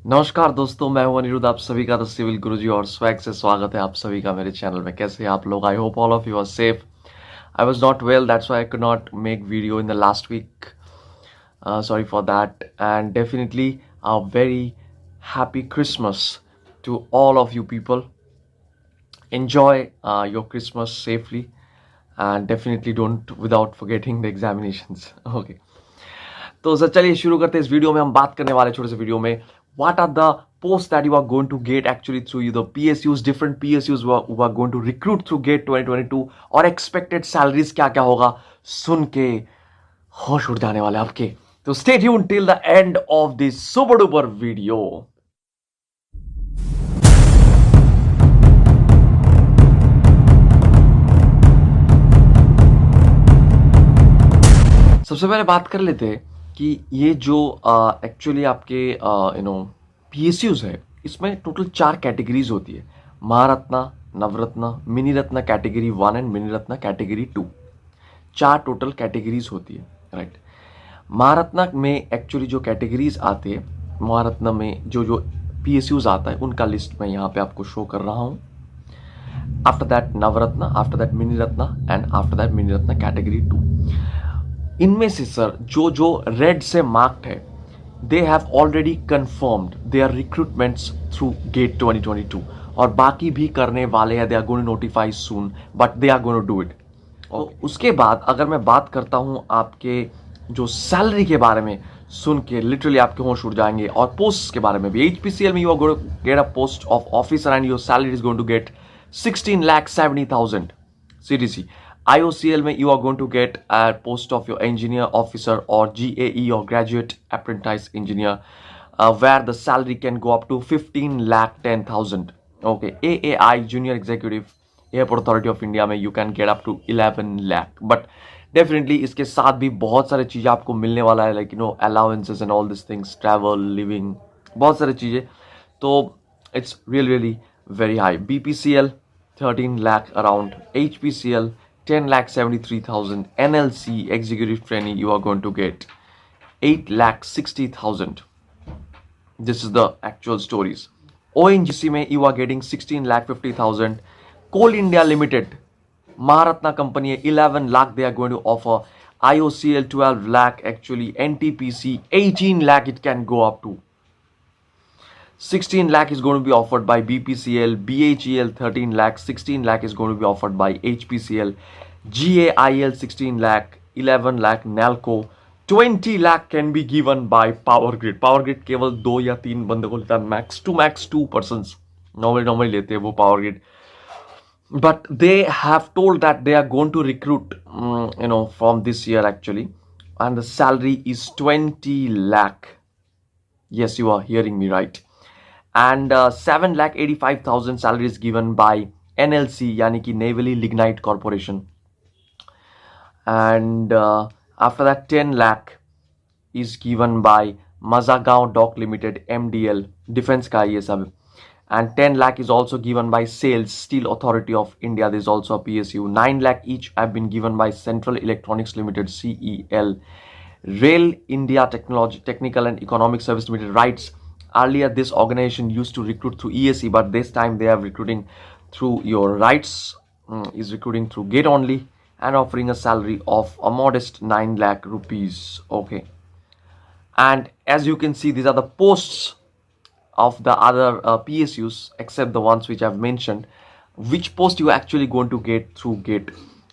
नमस्कार दोस्तों, मैं हूं अनिरुद्ध। आप सभी का द सिविल गुरुजी और स्वैग से स्वागत है आप सभी का मेरे चैनल में। कैसे हैं आप लोग? I hope all of you are safe. I was not well, that's why I could not make video in the last week. Sorry for that, and definitely a very happy Christmas to all of you people. Enjoy your Christmas safely, and definitely don't without forgetting the examinations. Okay. तो sir चलिए शुरू करते हैं। इस video में हम बात करने वाले छोटे से वीडियो में what are the posts that you are going to get actually through the PSUs, different PSUs who are going to recruit through GATE 2022 और expected salaries क्या क्या होगा, सुन के होश उड़ जाने वाले आपके। तो stay tuned till the end of this super duper video. सबसे पहले बात कर लेते हैं कि ये जो एक्चुअली आपके PSUs है, इसमें टोटल 4 कैटेगरीज होती है। Maharatna, Navratna, mini Ratna category 1 and mini Ratna category 2। 4 total categories होती है, राइट। महारत्ना में एक्चुअली जो कैटेगरीज आते हैं, महारत्ना में जो PSUs आता है उनका लिस्ट मैं यहाँ पे आपको शो कर रहा हूँ। After that Navratna, after that mini Ratna and after that mini Ratna category 2। इनमें से सर जो रेड से मार्क्ड है, they have already confirmed their recruitments through GATE 2022 और बाकी भी करने वाले हैं। They are going to notify soon, but they are going to do it. और उसके बाद अगर मैं बात करता हूं आपके जो सैलरी के बारे में, सुन के लिटरली आपके होश उड़ जाएंगे। और पोस्ट के बारे में भी, HPCL में you are going to get a post of officer and your salary is going to get 16,70,000 CTC. IOCL में you are going to get a post of your engineer officer or GAE or graduate apprentice engineer, where the salary can go up to 15,10,000. Okay, AAI junior executive Airport Authority of India में you can get up to 11 lakh. But definitely इसके साथ भी बहुत सारी चीज़ें आपको मिलने वाला है, like allowances and all these things, travel, living, बहुत सारी चीज़ें। तो it's really very high. BPCL 13 lakh around, HPCL 10,73,000, NLC executive trainee you are going to get 8,60,000. This is the actual stories. ONGC में you are getting 16,50,000. Coal India Limited, Maharatna company 11 lakh they are going to offer. IOCL 12 lakh actually. NTPC 18 lakh it can go up to. 16 lakh is going to be offered by BPCL, BHEL 13 lakh, 16 lakh is going to be offered by HPCL, GAIL 16 lakh, 11 lakh NALCO, 20 lakh can be given by Power Grid. Power Grid केवल 2 या 3 बंदे को लेता है, max 2 persons normally लेते हैं वो Power Grid. But they have told that they are going to recruit from this year actually, and the salary is 20 lakh. Yes, you are hearing me right. And 7,85,000 salary is given by NLC यानी कि Navally Lignite Corporation. And after that 10 lakh is given by Mazagaon Dock Limited, MDL, Defense का ये सब. And 10 lakh is also given by SAIL, Steel Authority of India. There is also a PSU. 9 lakh each have been given by Central Electronics Limited, CEL. Rail India Technical and Economic Service Limited, RITES. Earlier this organization used to recruit through ESE, but this time they are recruiting through your RITES, is recruiting through GATE only and offering a salary of a modest 9 lakh rupees. Okay, and as you can see, these are the posts of the other PSUs except the ones which I've mentioned. Which post you actually going to get through GATE,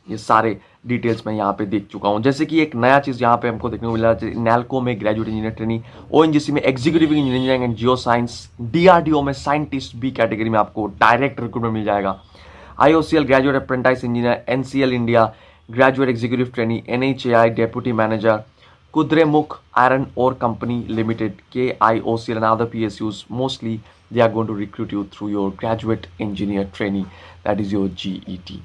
ये सारे details मैं यहाँ पे देख चुका हूँ। जैसे कि एक नया चीज़ यहाँ पे हमको देखने को मिला है, नैल्को में ग्रेजुएट इंजीनियर ट्रेनी, ONGC में executive engineering and geo science, DRDO में साइंटिस्ट B कैटेगरी में आपको डायरेक्ट रिक्रूटमेंट मिल जाएगा। IOCL graduate apprentice engineer, NCL India graduate executive trainee, NHAI deputy manager, Kudremukh Iron Ore Company Limited, KIOCL and other PSUs, mostly they are going to recruit you through your graduate engineer trainee, that is your GET.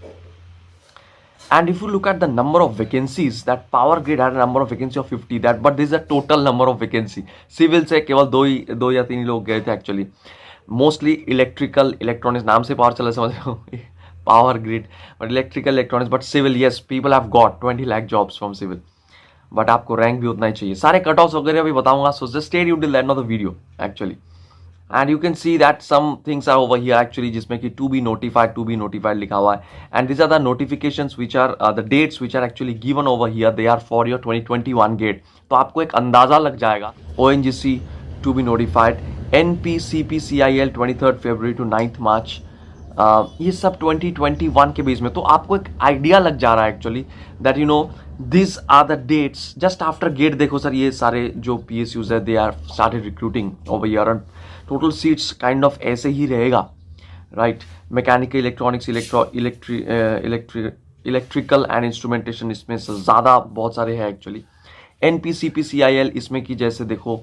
And if you look at the number of vacancies, that Power Grid had a number of vacancy of 50, that but this is a total number of vacancy. Civil से केवल दो या तीन लोग गए थे actually. Mostly electrical, electronics, नाम से power चला समझ रहे हो, Power Grid, but electrical, electronics, but civil, yes, people have got 20 lakh jobs from civil. But आपको रैंक भी उतना ही चाहिए। सारे कट ऑफ वगैरह भी बताऊंगा, so just stay tuned till the end of the video actually. and you can see that some things are over here actually जिसमें कि to be notified लिखा हुआ है, and these are the notifications which are the dates which are actually given over here. They are for your 2021 gate. तो आपको एक अंदाजा लग जाएगा. ONGC to be notified, NPCPCIL 23rd February to 9th March. ये सब 2021 के बेस में, तो आपको एक आइडिया लग जा रहा है actually that you know this are the dates just after GATE. देखो सर, ये सारे जो PSUs है they are started recruiting over year, and total seats kind of ऐसे ही रहेगा, right. Mechanical, electronics, electrical and instrumentation, इसमें से ज़्यादा बहुत सारे हैं एक्चुअली. NPCPCIL इसमें कि जैसे देखो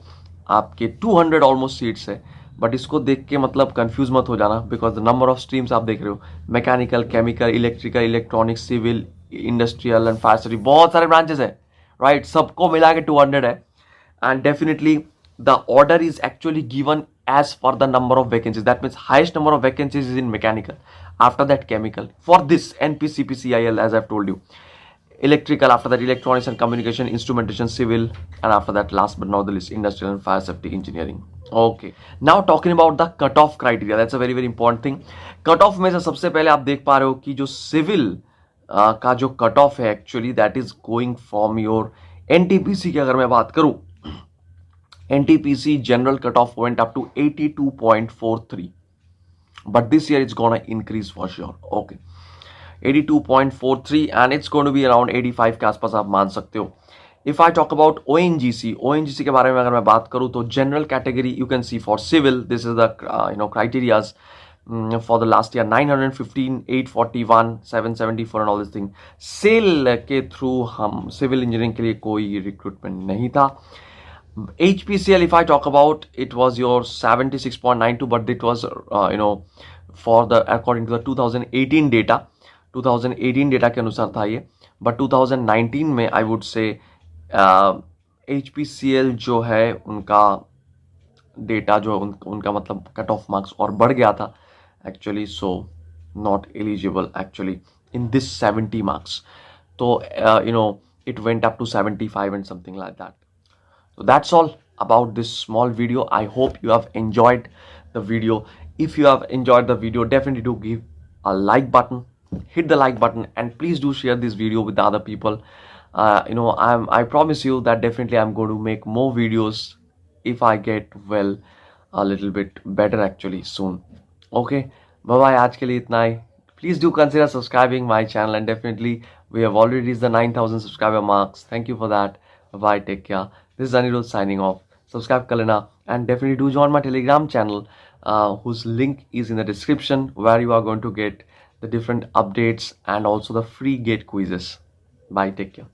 आपके 200 ऑलमोस्ट सीट्स है, बट इसको देख के मतलब कंफ्यूज मत हो जाना, because the number of streams आप देख रहे हो, mechanical, chemical, electrical, electronics, civil, industrial and fire safety, बहुत सारे ब्रांचेस है, राइट. सबको मिला के 200 है, and definitely the order is actually given as per the number of vacancies. That means highest number of vacancies is in mechanical, after that chemical, for this NPCPCIL as I've told you, electrical, after that electronics and communication, instrumentation, civil, and after that last but not the least industrial and fire safety engineering. Okay, now talking about the cutoff criteria, that's a very very important thing. Cutoff में से सबसे पहले आप देख पा रहे हो कि जो सिविल का जो कट ऑफ है actually that is going from your NTPC की अगर मैं बात करूं, NTPC general cutoff went up to 82.43, but this year it's gonna increase for sure. Okay, 82.43 and it's going to be around 85 के आसपास आप मान सकते हो. If I talk about ONGC के बारे में अगर मैं बात करूँ तो general category you can see for civil, this is the criterias for the last year, 915, 841, 774 and all this thing. SAIL के through हम civil engineering के लिए कोई recruitment नहीं था. HPCL, if I talk about, it was your 76.92, but it was for the according to the 2018 data, 2018 data के अनुसार था ये, बट 2019 में आई वुड से HPCL जो है उनका डेटा जो उनका मतलब कट ऑफ मार्क्स और बढ़ गया था actually, so not eligible actually in this 70 marks. तो it went up to 75 and something like that. So that's all about this small video. I hope you have enjoyed the video. If you have enjoyed the video, definitely do give a like button, hit the like button, and please do share this video with the other people. I promise you that definitely I'm going to make more videos if I get well a little bit better actually soon. Okay, bye bye. आज के लिए इतना ही. Please do consider subscribing my channel, and definitely we have already reached the 9,000 subscriber marks. Thank you for that. Bye bye. Take care. This is Anirudh signing off. Subscribe कर लेना, and definitely do join my Telegram channel, whose link is in the description, where you are going to get the different updates and also the free gate quizzes. Bye. Take care.